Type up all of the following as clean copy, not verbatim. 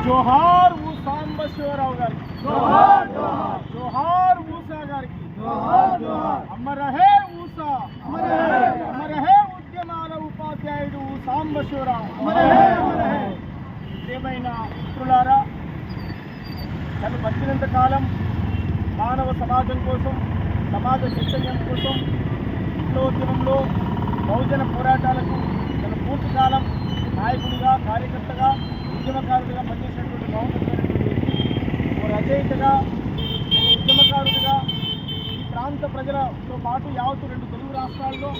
జోహార్ ఊ సాంబశివరావు గారికి, జోహార్ జోహార్. జోహార్ ఊసా గారికి, జోహార్ జోహార్. అమర హే ఊసా, అమర హే. అమర హే ఉద్యమాల ఉపాధ్యాయుడు సాంబశివరావు, అమర హే అమర హే. ఏమైనా మిత్రులారా, తను బతికినంత కాలం మానవ సమాజం కోసం, సమాజ చైతన్యం కోసం, విప్లవోద్యమంలో బహుజన పోరాటాలకు తన పూర్తి కాలం నాయకుడిగా, కార్యకర్తగా, ఉద్యమకారుడిగా పనిచేసినటువంటి మహోన్నతమైనటువంటి వ్యక్తి. ఓ రచయితగా, ఉద్యమకారుడిగా ఈ ప్రాంత ప్రజలతో పాటు యావత్తు 2 తెలుగు రాష్ట్రాల్లో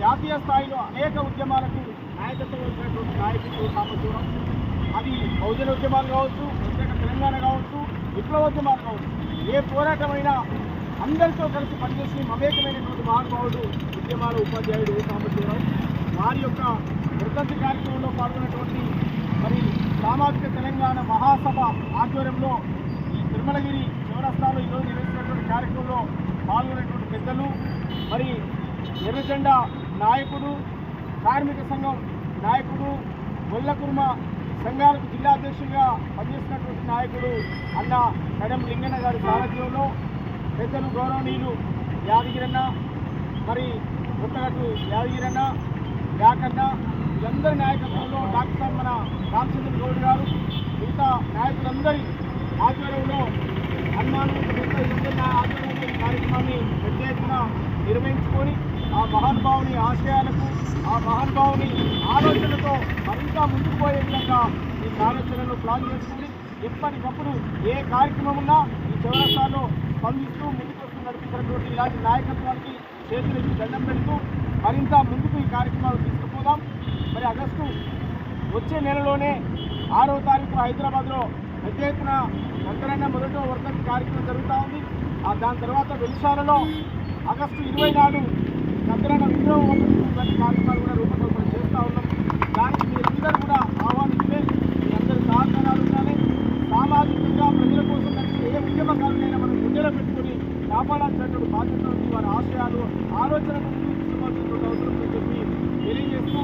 జాతీయ స్థాయిలో అనేక ఉద్యమాలకు నాయకత్వం వహించినటువంటి నాయకుడు సాంబశివరావు. అది బహుజన ఉద్యమాలు కావచ్చు, ప్రత్యేక తెలంగాణ కావచ్చు, విప్లవోద్యమాలు కావచ్చు, ఏ పోరాటమైనా అందరితో కలిసి పనిచేసి మమేకమైనటువంటి మహానుభావుడు ఉద్యమాల ఉపాధ్యాయుడు సాంబశివరావు. వారి యొక్క వర్ధంతి కార్యక్రమంలో పాల్గొన్నటువంటి మరి సామాజిక తెలంగాణ మహాసభ ఆధ్వర్యంలో ఈ తిరుమలగిరి చౌరస్తాలో ఈరోజు నిర్వహించినటువంటి కార్యక్రమంలో పాల్గొనేటువంటి పెద్దలు, మరి ఎర్రజెండా నాయకుడు, కార్మిక సంఘం నాయకుడు, గొల్లకుర్మ సంఘాలకు జిల్లా అధ్యక్షుడిగా పనిచేస్తున్నటువంటి నాయకుడు అన్న కడెం లింగన్న గారి సారథ్యంలో పెద్దలు గౌరవనీయులు యాదగిరన్న, మరి కొత్తగట్టు యాదగిరన్న, యాకన్న, వీళ్ళందరి నాయకత్వంలో డాక్టర్ మన రామచంద్ర గౌడ్ గారు, మిగతా నాయకులందరి ఆధ్వర్యంలో హనుమాను ఆధ్వర్యంలో ఈ కార్యక్రమాన్ని పెద్ద ఎత్తున నిర్వహించుకొని ఆ మహానుభావుని ఆశయాలకు, ఆ మహానుభావుని ఆలోచనతో మరింత ముందుకు పోయే విధంగా ఈ కార్యాచరణను ప్లాన్ చేసుకుని ఎప్పటికప్పుడు ఏ కార్యక్రమం ఉన్నా ఈ చౌరస్తాలో స్పందిస్తూ ముందుకు వస్తూ నడిపించినటువంటి ఇలాంటి నాయకత్వానికి చేతులెత్తి దండం పెడుతూ మరింత ముందుకు ఈ కార్యక్రమాలు తీసుకుపోదాం. మరి ఆగస్టు వచ్చే నెలలోనే 6వ తారీఖు హైదరాబాద్లో పెద్ద ఎత్తున శంకరన్న మొదట వర్ధంతి కార్యక్రమం జరుగుతూ ఉంది. దాని తర్వాత వెలిశాలలో ఆగస్టు 20 నాడు శంకరన్న విగ్రహం వంటి కార్యక్రమాలు కూడా రూపకల్పన చేస్తూ ఉన్నాం. దానికి మీరందరూ కూడా ఆహ్వానిస్తే మీ అందరి సహకారాలు ఉండాలి. సామాజికంగా ప్రజల కోసం కలిసి ఏ ఉద్యమకారులైనా మనం గుండెలో పెట్టుకుని కాపాడాల్సినటువంటి బాధ్యత ఉంది. వారి ఆశయాలు, ఆలోచనలు తీసుకోవాల్సినటువంటి అవసరం అని చెప్పి తెలియజేస్తూ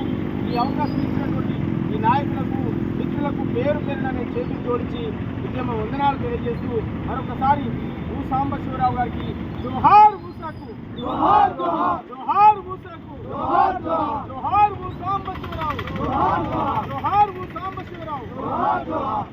ఈ అవకాశం ఇచ్చినటువంటి ఈ నాయకులకు, మిత్రులకు పేరు పేరున నేను చేతులు జోడించి ఉద్యమ వందనాలు తెలియజేస్తూ మరొకసారి ఊ సాంబశివరావు గారికి జోహార్ ఊసాకు, జోహార్ జోహార్. జోహార్ ఊసాకు, జోహార్ జోహార్. జోహార్ ఊ సాంబశివరావు, జోహార్ జోహార్. జోహార్ ఊ సాంబశివరావు, జోహార్ జోహార్.